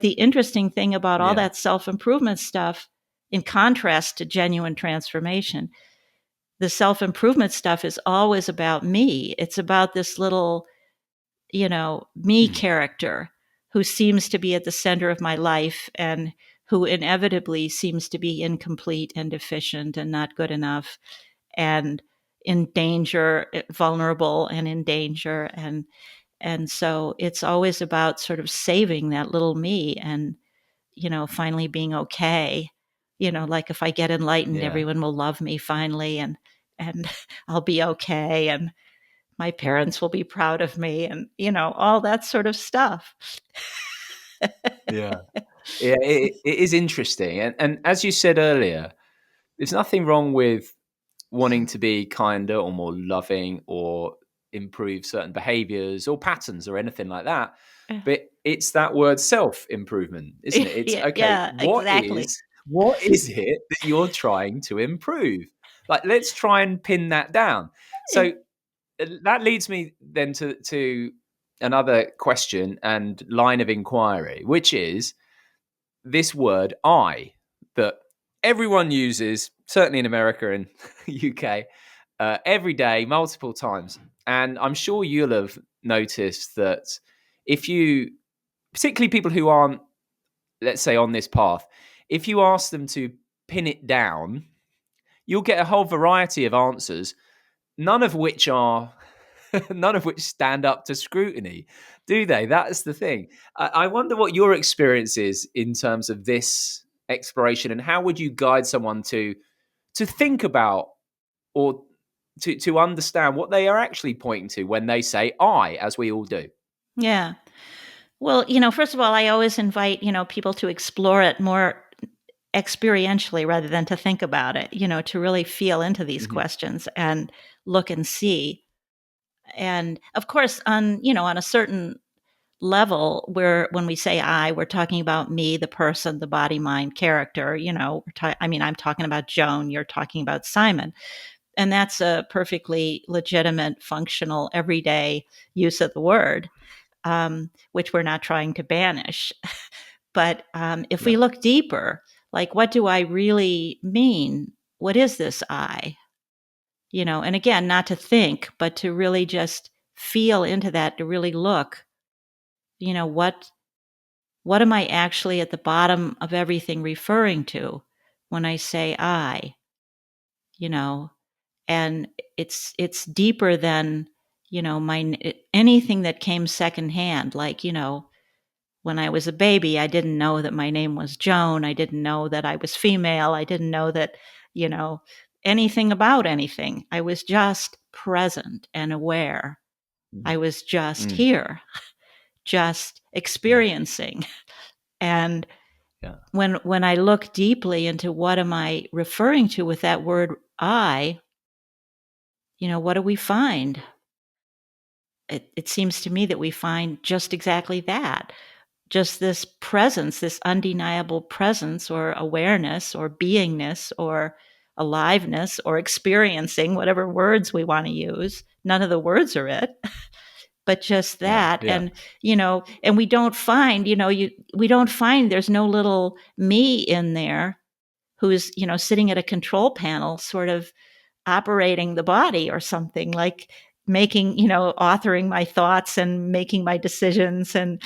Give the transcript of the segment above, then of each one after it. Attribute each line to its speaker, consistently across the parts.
Speaker 1: the interesting thing about all
Speaker 2: Yeah.
Speaker 1: that self-improvement stuff, in contrast to genuine transformation, the self-improvement stuff is always about me. It's about this little, me character who seems to be at the center of my life and who inevitably seems to be incomplete and deficient and not good enough and in danger, vulnerable and in danger. And so it's always about sort of saving that little me and, finally being okay. Like if I get enlightened,
Speaker 2: Yeah.
Speaker 1: everyone will love me finally and I'll be okay. And my parents will be proud of me and, all that sort of stuff.
Speaker 2: Yeah. Yeah. It is interesting. And as you said earlier, there's nothing wrong with wanting to be kinder or more loving or improve certain behaviors or patterns or anything like that. But it's that word self improvement, isn't it? It's
Speaker 1: Yeah,
Speaker 2: okay.
Speaker 1: yeah, exactly.
Speaker 2: What is it that you're trying to improve? Like, let's try and pin that down. So that leads me then to another question and line of inquiry, which is this word I that everyone uses, certainly in America and UK, every day, multiple times. And I'm sure you'll have noticed that if you, particularly people who aren't, let's say, on this path, if you ask them to pin it down, you'll get a whole variety of answers, none of which are. None of which stand up to scrutiny, do they? That's the thing. I wonder what your experience is in terms of this exploration, and how would you guide someone to think about or to understand what they are actually pointing to when they say "I," as we all do.
Speaker 1: Yeah. Well, first of all, I always invite, people to explore it more experientially rather than to think about it, to really feel into these
Speaker 2: Mhm.
Speaker 1: questions and look and see. And of course, on a certain level where when we say I, we're talking about me, the person, the body, mind, character, I'm talking about Joan, you're talking about Simon. And that's a perfectly legitimate, functional, everyday use of the word, which we're not trying to banish. But if
Speaker 2: Yeah.
Speaker 1: we look deeper, like, what do I really mean? What is this I? And again, not to think, but to really just feel into that, to really look, what am I actually at the bottom of everything referring to when I say I? You know, and it's deeper than my anything that came secondhand. Like when I was a baby, I didn't know that my name was Joan. I didn't know that I was female. I didn't know that you know anything about anything. I was just present and aware. I was just
Speaker 2: Mm.
Speaker 1: here, just
Speaker 2: Yeah.
Speaker 1: experiencing. And
Speaker 2: Yeah.
Speaker 1: when I look deeply into what am I referring to with that word I, what do we find? It seems to me that we find just exactly that. Just this presence, this undeniable presence or awareness or beingness or aliveness or experiencing, whatever words we want to use. None of the words are it, but just
Speaker 2: Yeah.
Speaker 1: that.
Speaker 2: Yeah.
Speaker 1: And we don't find, we don't find there's no little me in there who's, sitting at a control panel, sort of operating the body or something, like making, authoring my thoughts and making my decisions and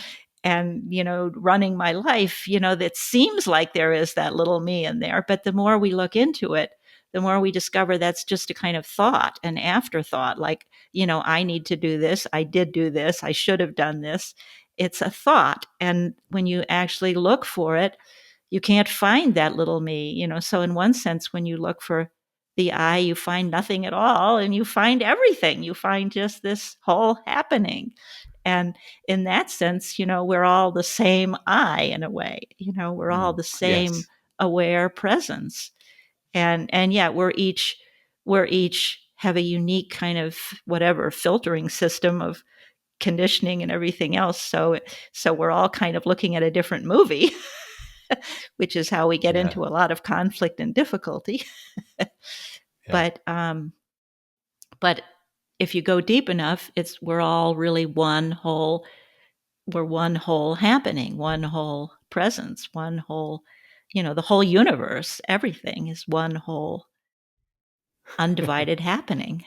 Speaker 1: running my life. That seems like there is that little me in there, but the more we look into it, the more we discover that's just a kind of thought, an afterthought. Like, I need to do this, I did do this, I should have done this. It's a thought, and when you actually look for it, you can't find that little me. So in one sense, when you look for the I, you find nothing at all, and you find everything. You find just this whole happening. And in that sense, we're all the same I in a way. We're all
Speaker 2: Mm.
Speaker 1: the same
Speaker 2: Yes.
Speaker 1: aware presence. And yet we're each have a unique kind of whatever filtering system of conditioning and everything else. So we're all kind of looking at a different movie, which is how we get
Speaker 2: Yeah.
Speaker 1: into a lot of conflict and difficulty.
Speaker 2: Yeah.
Speaker 1: But if you go deep enough, we're all really one whole, we're one whole happening, one whole presence, one whole, the whole universe, everything is one whole undivided happening.